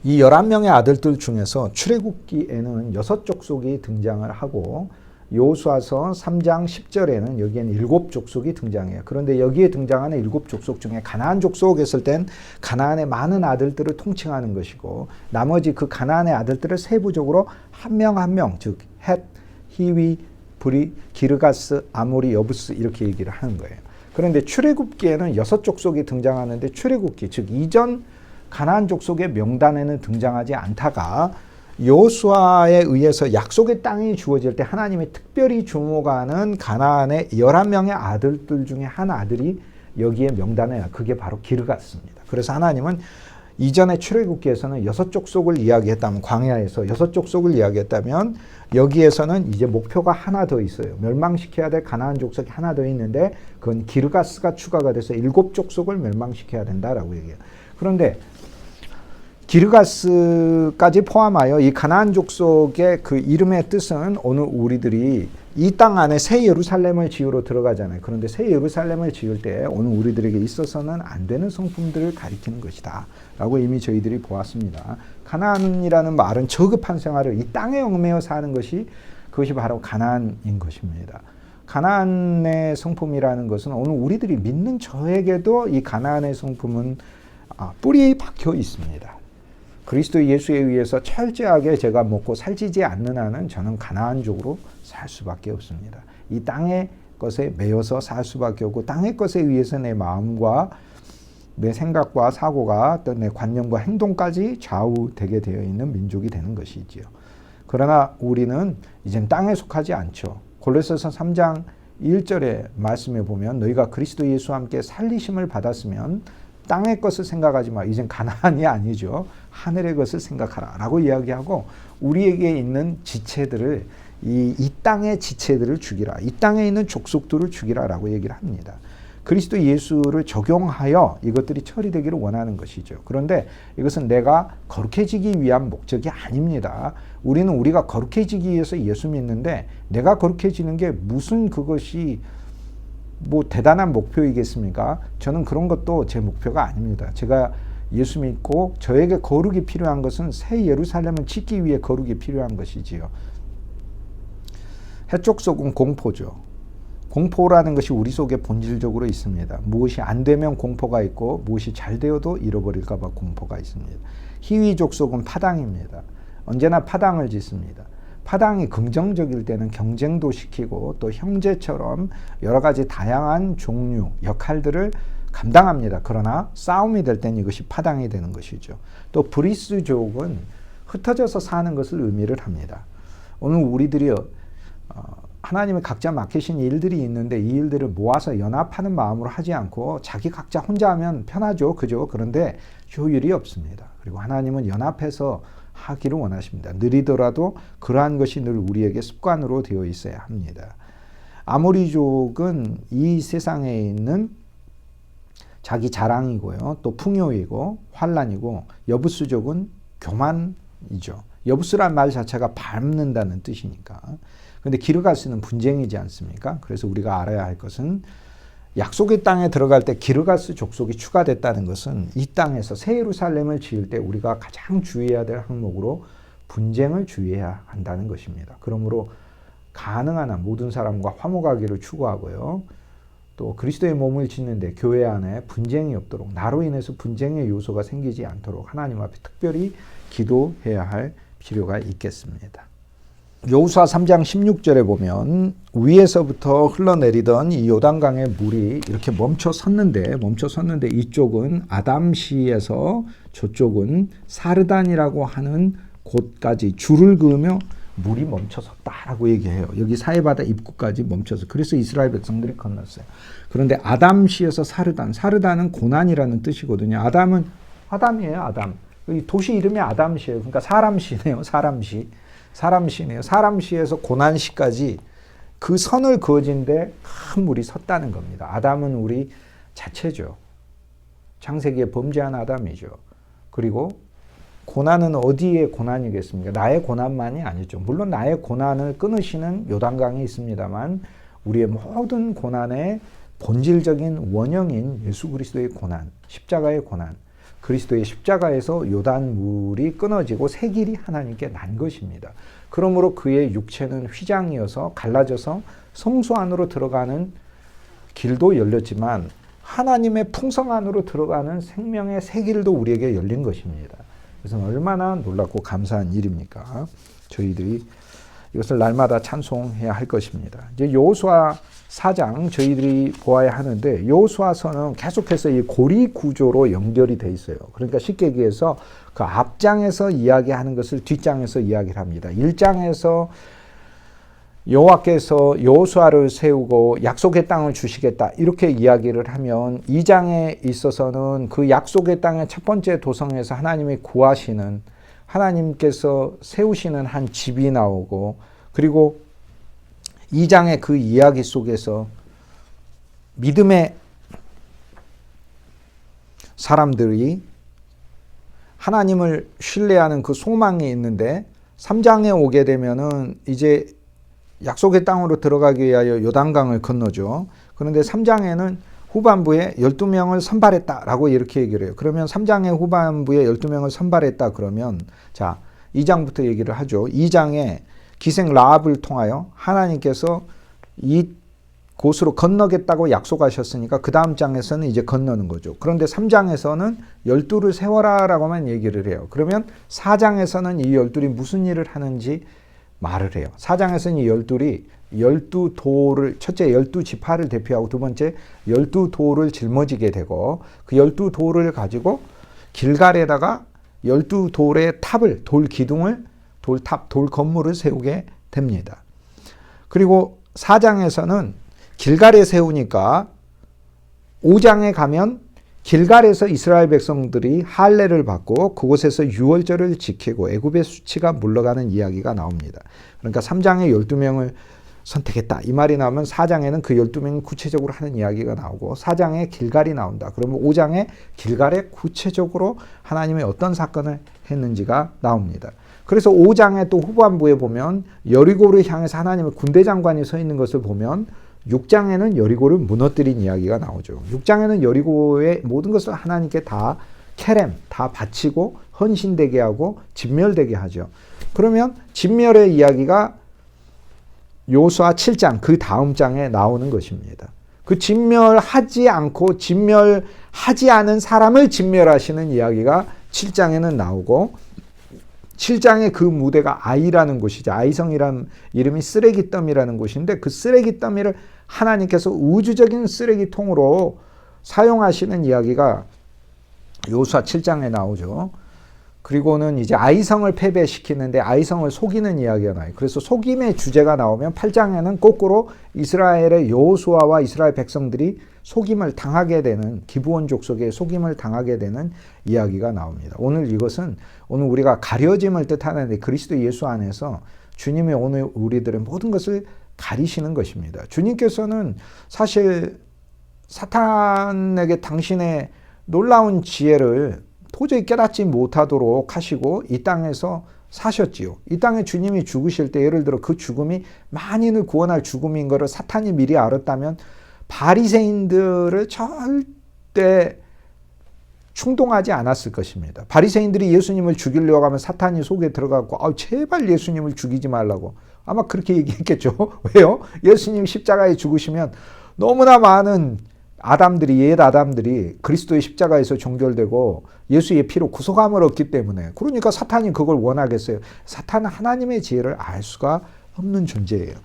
이 11명의 아들들 중에서 출애굽기에는 6족속이 등장을 하고 여호수아서 3장 10절에는 여기에는 7족속이 등장해요. 그런데 여기에 등장하는 7족속 중에 가나안 족속에 있을 땐 가나안의 많은 아들들을 통칭하는 것이고 나머지 그 가나안의 아들들을 세부적으로 한 명 한 명, 즉 헷, 히위, 브리, 기르가스, 아모리, 여부스 이렇게 얘기를 하는 거예요. 그런데 출애굽기에는 6족속이 등장하는데 출애굽기, 즉 이전 가나안 족속의 명단에는 등장하지 않다가 여호수아에 의해서 약속의 땅이 주어질 때 하나님이 특별히 주목하는 가나안의 11명의 아들들 중에 한 아들이 여기에 명단에 그게 바로 기르가스입니다. 그래서 하나님은 이전의 출애굽기에서는 6족속을 이야기했다면 광야에서 6족속을 이야기했다면 여기에서는 이제 목표가 하나 더 있어요. 멸망시켜야 될 가나안 족속이 하나 더 있는데 그건 기르가스가 추가가 돼서 7족속을 멸망시켜야 된다라고 얘기해요. 그런데 기르가스까지 포함하여 이 가나안 족속의 그 이름의 뜻은 오늘 우리들이 이 땅 안에 새 예루살렘을 지으러 들어가잖아요. 그런데 새 예루살렘을 지을 때 오늘 우리들에게 있어서는 안 되는 성품들을 가리키는 것이다 라고 이미 저희들이 보았습니다. 가나안이라는 말은 저급한 생활을 이 땅에 얽매여 사는 것이 그것이 바로 가나안인 것입니다. 가나안의 성품이라는 것은 오늘 우리들이 믿는 저에게도 이 가나안의 성품은 뿌리에 박혀 있습니다. 그리스도 예수에 의해서 철저하게 제가 먹고 살찌지 않는 한은 저는 가나안족으로 살 수밖에 없습니다. 이 땅의 것에 매여서 살 수밖에 없고 땅의 것에 의해서 내 마음과 내 생각과 사고가 또 내 관념과 행동까지 좌우되게 되어 있는 민족이 되는 것이지요. 그러나 우리는 이젠 땅에 속하지 않죠. 골로새서 3장 1절의 말씀에 보면 너희가 그리스도 예수와 함께 살리심을 받았으면 땅의 것을 생각하지 마. 이젠 가나안이 아니죠. 하늘의 것을 생각하라 라고 이야기하고 우리에게 있는 지체들을 이 땅의 지체들을 죽이라. 이 땅에 있는 족속들을 죽이라 라고 얘기를 합니다. 그리스도 예수를 적용하여 이것들이 처리되기를 원하는 것이죠. 그런데 이것은 내가 거룩해지기 위한 목적이 아닙니다. 우리는 우리가 거룩해지기 위해서 예수 믿는데 내가 거룩해지는 게 무슨 그것이 뭐 대단한 목표이겠습니까? 저는 그런 것도 제 목표가 아닙니다. 제가 예수 믿고 저에게 거룩이 필요한 것은 새 예루살렘을 짓기 위해 거룩이 필요한 것이지요. 해족속은 공포죠. 공포라는 것이 우리 속에 본질적으로 있습니다. 무엇이 안 되면 공포가 있고 무엇이 잘 되어도 잃어버릴까 봐 공포가 있습니다. 히위족속은 파당입니다. 언제나 파당을 짓습니다. 파당이 긍정적일 때는 경쟁도 시키고 또 형제처럼 여러 가지 다양한 종류, 역할들을 감당합니다. 그러나 싸움이 될 땐 이것이 파당이 되는 것이죠. 또 브리스족은 흩어져서 사는 것을 의미를 합니다. 오늘 우리들이 하나님이 각자 맡기신 일들이 있는데 이 일들을 모아서 연합하는 마음으로 하지 않고 자기 각자 혼자 하면 편하죠. 그죠? 그런데 효율이 없습니다. 그리고 하나님은 연합해서 하기를 원하십니다. 느리더라도 그러한 것이 늘 우리에게 습관으로 되어 있어야 합니다. 아모리족은 이 세상에 있는 자기 자랑이고요. 또 풍요이고 환란이고 여부스족은 교만이죠. 여부스란 말 자체가 밟는다는 뜻이니까. 그런데 기르가스는 분쟁이지 않습니까? 그래서 우리가 알아야 할 것은 약속의 땅에 들어갈 때 기르가스 족속이 추가됐다는 것은 이 땅에서 새 예루살렘을 지을 때 우리가 가장 주의해야 될 항목으로 분쟁을 주의해야 한다는 것입니다. 그러므로 가능한 한 모든 사람과 화목하기를 추구하고요. 또 그리스도의 몸을 짓는데 교회 안에 분쟁이 없도록 나로 인해서 분쟁의 요소가 생기지 않도록 하나님 앞에 특별히 기도해야 할 필요가 있겠습니다. 여호수아 3장 16절에 보면 위에서부터 흘러내리던 이 요단강의 물이 이렇게 멈춰 섰는데 이쪽은 아담시에서 저쪽은 사르단이라고 하는 곳까지 줄을 그으며 물이 멈춰섰다라고 얘기해요. 여기 사해바다 입구까지 멈춰서 그래서 이스라엘 백성들이 건넜어요. 그런데 아담시에서 사르단은 고난이라는 뜻이거든요. 아담은 아담이에요. 아담. 이 도시 이름이 아담시예요. 그러니까 사람시네요. 사람시네요. 사람시에서 고난시까지 그 선을 그어진데 큰 물이 섰다는 겁니다. 아담은 우리 자체죠. 창세기에 범죄한 아담이죠. 그리고 고난은 어디에 고난이겠습니까? 나의 고난만이 아니죠. 물론 나의 고난을 끊으시는 요단강이 있습니다만 우리의 모든 고난의 본질적인 원형인 예수 그리스도의 고난, 십자가의 고난, 그리스도의 십자가에서 요단물이 끊어지고 새 길이 하나님께 난 것입니다. 그러므로 그의 육체는 휘장이어서 갈라져서 성소 안으로 들어가는 길도 열렸지만 하나님의 풍성 안으로 들어가는 생명의 새 길도 우리에게 열린 것입니다. 그래서 얼마나 놀랍고 감사한 일입니까? 저희들이 이것을 날마다 찬송해야 할 것입니다. 이제 여호수아 4장 저희들이 보아야 하는데 여호수아서는 계속해서 이 고리 구조로 연결이 돼 있어요. 그러니까 쉽게 얘기해서 그 앞장에서 이야기하는 것을 뒷장에서 이야기를 합니다. 1장에서 여호와께서 여호수아를 세우고 약속의 땅을 주시겠다 이렇게 이야기를 하면 2장에 있어서는 그 약속의 땅의 첫 번째 도성에서 하나님이 구하시는 하나님께서 세우시는 한 집이 나오고 그리고 2장의 그 이야기 속에서 믿음의 사람들이 하나님을 신뢰하는 그 소망이 있는데 3장에 오게 되면은 이제 약속의 땅으로 들어가기 위하여 요단강을 건너죠. 그런데 3장에는 후반부에 12명을 선발했다라고 이렇게 얘기를 해요. 그러면 3장의 후반부에 12명을 선발했다 그러면 자 2장부터 얘기를 하죠. 2장에 기생 라합을 통하여 하나님께서 이 곳으로 건너겠다고 약속하셨으니까 그 다음 장에서는 이제 건너는 거죠. 그런데 3장에서는 12를 세워라라고만 얘기를 해요. 그러면 4장에서는 이 12이 무슨 일을 하는지 말을 해요. 4장에서는 이 12이 12도를 첫째 12지파를 대표하고 두 번째 12도를 짊어지게 되고 그 12도를 가지고 길갈에다가 12돌의 탑을 돌 기둥을 돌탑 돌 건물을 세우게 됩니다. 그리고 4장에서는 길갈에 세우니까 5장에 가면 길갈에서 이스라엘 백성들이 할례를 받고 그곳에서 유월절을 지키고 애굽의 수치가 물러가는 이야기가 나옵니다. 그러니까 3장에 12명을 선택했다. 이 말이 나오면 4장에는 그 12명이 구체적으로 하는 이야기가 나오고 4장에 길갈이 나온다. 그러면 5장에 길갈에 구체적으로 하나님이 어떤 사건을 했는지가 나옵니다. 그래서 5장의 또 후반부에 보면 여리고를 향해서 하나님의 군대 장관이 서 있는 것을 보면 6장에는 여리고를 무너뜨린 이야기가 나오죠. 6장에는 여리고의 모든 것을 하나님께 다 케렘, 다 바치고 헌신되게 하고 진멸되게 하죠. 그러면 진멸의 이야기가 여호수아 7장 그 다음 장에 나오는 것입니다. 그 진멸하지 않고 진멸하지 않은 사람을 진멸하시는 이야기가 7장에는 나오고 7장의 그 무대가 아이라는 곳이죠. 아이성이라는 이름이 쓰레기 더미라는 곳인데 그 쓰레기 더미를 하나님께서 우주적인 쓰레기통으로 사용하시는 이야기가 여호수아 7장에 나오죠. 그리고는 이제 아이성을 패배시키는데 아이성을 속이는 이야기가 나와요. 그래서 속임의 주제가 나오면 8장에는 거꾸로 이스라엘의 여호수아와 이스라엘 백성들이 속임을 당하게 되는 기브온 족속의 속임을 당하게 되는 이야기가 나옵니다. 오늘 이것은 오늘 우리가 가려짐을 뜻하는데 그리스도 예수 안에서 주님이 오늘 우리들의 모든 것을 가리시는 것입니다. 주님께서는 사실 사탄에게 당신의 놀라운 지혜를 도저히 깨닫지 못하도록 하시고 이 땅에서 사셨지요. 이 땅에 주님이 죽으실 때 예를 들어 그 죽음이 만인을 구원할 죽음인 것을 사탄이 미리 알았다면 바리새인들을 절대 충동하지 않았을 것입니다. 바리새인들이 예수님을 죽이려고 하면 사탄이 속에 들어가고 제발 예수님을 죽이지 말라고 아마 그렇게 얘기했겠죠. 왜요? 예수님 십자가에 죽으시면 너무나 많은 옛 아담들이 그리스도의 십자가에서 종결되고 예수의 피로 구속함을 얻기 때문에 그러니까 사탄이 그걸 원하겠어요. 사탄은 하나님의 지혜를 알 수가 없는 존재예요.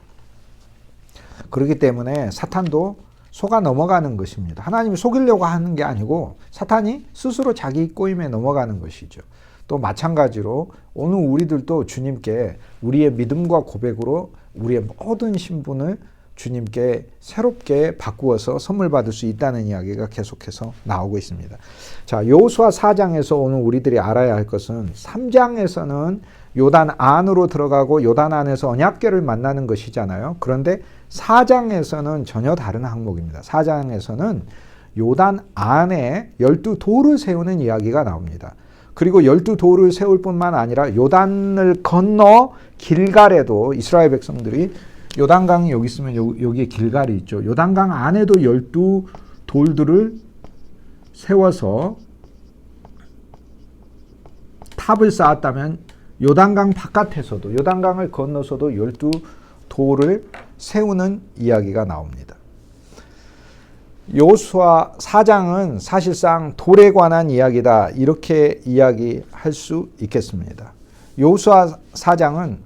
그렇기 때문에 사탄도 속아 넘어가는 것입니다. 하나님이 속이려고 하는 게 아니고 사탄이 스스로 자기 꼬임에 넘어가는 것이죠. 또 마찬가지로 오늘 우리들도 주님께 우리의 믿음과 고백으로 우리의 모든 신분을 주님께 새롭게 바꾸어서 선물 받을 수 있다는 이야기가 계속해서 나오고 있습니다. 자, 여호수아 4장에서 오늘 우리들이 알아야 할 것은 3장에서는 요단 안으로 들어가고 요단 안에서 언약궤를 만나는 것이잖아요. 그런데 4장에서는 전혀 다른 항목입니다. 4장에서는 요단 안에 12돌을 세우는 이야기가 나옵니다. 그리고 12돌을 세울 뿐만 아니라 요단을 건너 길갈에도 이스라엘 백성들이 요단강이 여기 있으면 여기에 길갈이 있죠. 요단강 안에도 12돌들을 세워서 탑을 쌓았다면 요단강 바깥에서도 요단강을 건너서도 12돌을 세우는 이야기가 나옵니다. 여호수아 4장은 사실상 돌에 관한 이야기다 이렇게 이야기할 수 있겠습니다. 여호수아 4장은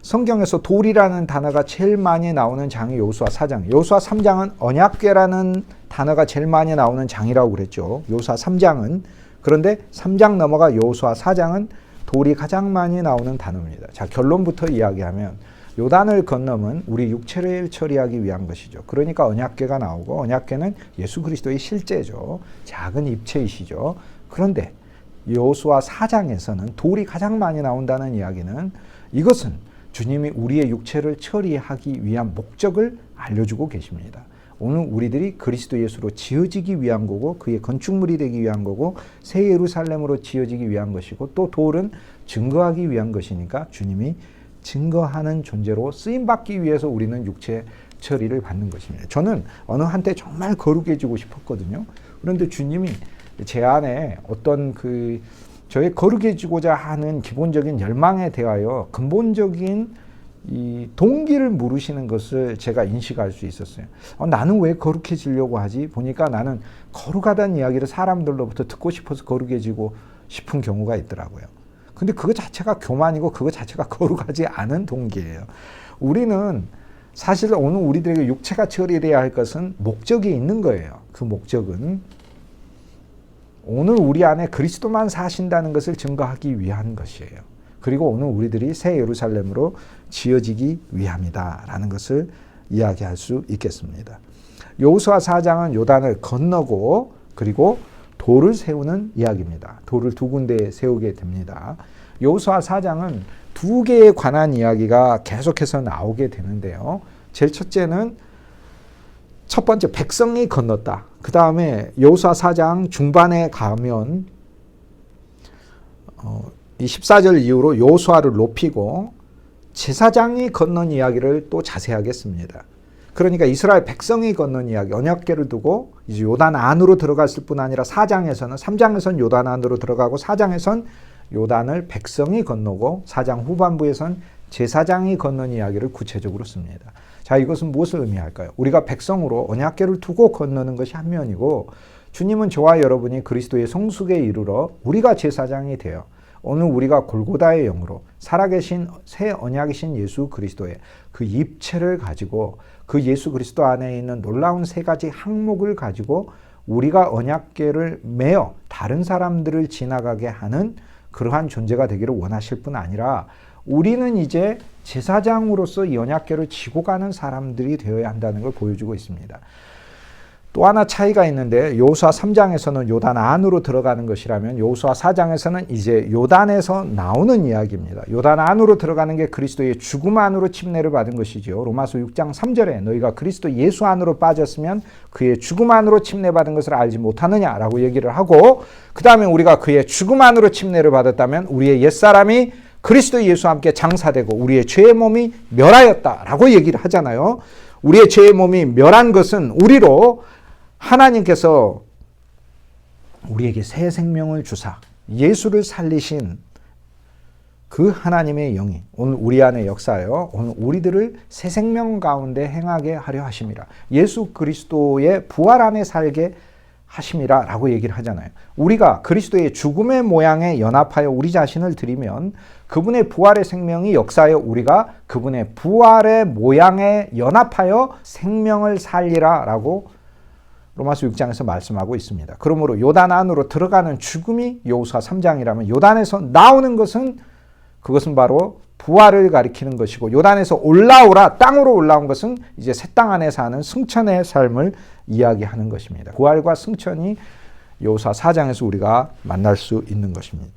성경에서 돌이라는 단어가 제일 많이 나오는 장이 여호수아 4장. 여호수아 3장은 언약궤라는 단어가 제일 많이 나오는 장이라고 그랬죠. 여호수아 3장은. 그런데 3장 넘어가 여호수아 4장은 돌이 가장 많이 나오는 단어입니다. 자, 결론부터 이야기하면 요단을 건너면 우리 육체를 처리하기 위한 것이죠. 그러니까 언약궤가 나오고 언약궤는 예수 그리스도의 실제죠. 작은 입체이시죠. 그런데 여호수아 4장에서는 돌이 가장 많이 나온다는 이야기는 이것은 주님이 우리의 육체를 처리하기 위한 목적을 알려주고 계십니다. 오늘 우리들이 그리스도 예수로 지어지기 위한 거고 그의 건축물이 되기 위한 거고 새 예루살렘으로 지어지기 위한 것이고 또 돌은 증거하기 위한 것이니까 주님이 증거하는 존재로 쓰임받기 위해서 우리는 육체 처리를 받는 것입니다. 저는 어느 한때 정말 거룩해지고 싶었거든요. 그런데 주님이 제 안에 어떤 저의 거룩해지고자 하는 기본적인 열망에 대하여 근본적인 이 동기를 물으시는 것을 제가 인식할 수 있었어요. 나는 왜 거룩해지려고 하지? 보니까 나는 거룩하다는 이야기를 사람들로부터 듣고 싶어서 거룩해지고 싶은 경우가 있더라고요. 근데 그거 자체가 교만이고 그거 자체가 거룩하지 않은 동기예요. 우리는 사실 오늘 우리들에게 육체가 처리돼야 할 것은 목적이 있는 거예요. 그 목적은 오늘 우리 안에 그리스도만 사신다는 것을 증거하기 위한 것이에요. 그리고 오늘 우리들이 새 예루살렘으로 지어지기 위함이다라는 것을 이야기할 수 있겠습니다. 여호수아 4장은 요단을 건너고 그리고 돌을 세우는 이야기입니다. 돌을 두 군데에 세우게 됩니다. 여호수아 4장은 두 개에 관한 이야기가 계속해서 나오게 되는데요. 제일 첫째는 첫 번째 백성이 건넜다. 그 다음에 여호수아 4장 중반에 가면 이 14절 이후로 여호수아를 높이고 제사장이 건넌 이야기를 또 자세하게 씁니다. 그러니까 이스라엘 백성이 건넌 이야기, 언약궤를 두고 이제 요단 안으로 들어갔을 뿐 아니라 3장에서는 요단 안으로 들어가고 4장에선 요단을 백성이 건너고 4장 후반부에선 제사장이 건넌 이야기를 구체적으로 씁니다. 자, 이것은 무엇을 의미할까요? 우리가 백성으로 언약궤를 두고 건너는 것이 한 면이고 주님은 저와 여러분이 그리스도의 성숙에 이르러 우리가 제사장이 되어 오늘 우리가 골고다의 영으로 살아계신 새 언약이신 예수 그리스도의 그 입체를 가지고 그 예수 그리스도 안에 있는 놀라운 세 가지 항목을 가지고 우리가 언약궤를 메어 다른 사람들을 지나가게 하는 그러한 존재가 되기를 원하실 뿐 아니라 우리는 이제 제사장으로서 이 언약궤를 지고 가는 사람들이 되어야 한다는 걸 보여주고 있습니다. 또 하나 차이가 있는데 여호수아 3장에서는 요단 안으로 들어가는 것이라면 여호수아 4장에서는 이제 요단에서 나오는 이야기입니다. 요단 안으로 들어가는 게 그리스도의 죽음 안으로 침례를 받은 것이죠. 로마서 6장 3절에 너희가 그리스도 예수 안으로 빠졌으면 그의 죽음 안으로 침례받은 것을 알지 못하느냐라고 얘기를 하고 그 다음에 우리가 그의 죽음 안으로 침례를 받았다면 우리의 옛사람이 그리스도 예수와 함께 장사되고 우리의 죄의 몸이 멸하였다라고 얘기를 하잖아요. 우리의 죄의 몸이 멸한 것은 우리로 하나님께서 우리에게 새 생명을 주사 예수를 살리신 그 하나님의 영이 오늘 우리 안에 역사하여 오늘 우리들을 새 생명 가운데 행하게 하려 하심이라. 예수 그리스도의 부활 안에 살게 하심이라 라고 얘기를 하잖아요. 우리가 그리스도의 죽음의 모양에 연합하여 우리 자신을 드리면 그분의 부활의 생명이 역사하여 우리가 그분의 부활의 모양에 연합하여 생명을 살리라 라고 로마서 6장에서 말씀하고 있습니다. 그러므로 요단 안으로 들어가는 죽음이 여호수아 3장이라면 요단에서 나오는 것은 그것은 바로 부활을 가리키는 것이고, 요단에서 올라오라, 땅으로 올라온 것은 이제 새 땅 안에 사는 승천의 삶을 이야기하는 것입니다. 부활과 승천이 요사 4장에서 우리가 만날 수 있는 것입니다.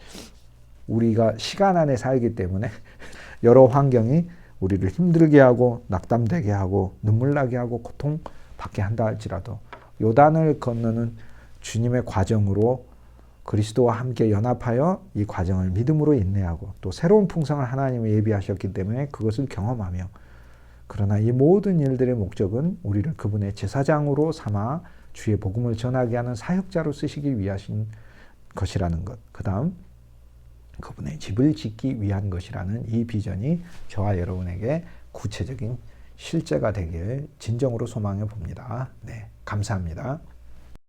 우리가 시간 안에 살기 때문에 여러 환경이 우리를 힘들게 하고 낙담되게 하고 눈물 나게 하고 고통받게 한다 할지라도 요단을 건너는 주님의 과정으로 그리스도와 함께 연합하여 이 과정을 믿음으로 인내하고 또 새로운 풍성을 하나님이 예비하셨기 때문에 그것을 경험하며, 그러나 이 모든 일들의 목적은 우리를 그분의 제사장으로 삼아 주의 복음을 전하게 하는 사역자로 쓰시기 위하신 것이라는 것, 그 다음 그분의 집을 짓기 위한 것이라는 이 비전이 저와 여러분에게 구체적인 실제가 되길 진정으로 소망해 봅니다. 네, 감사합니다.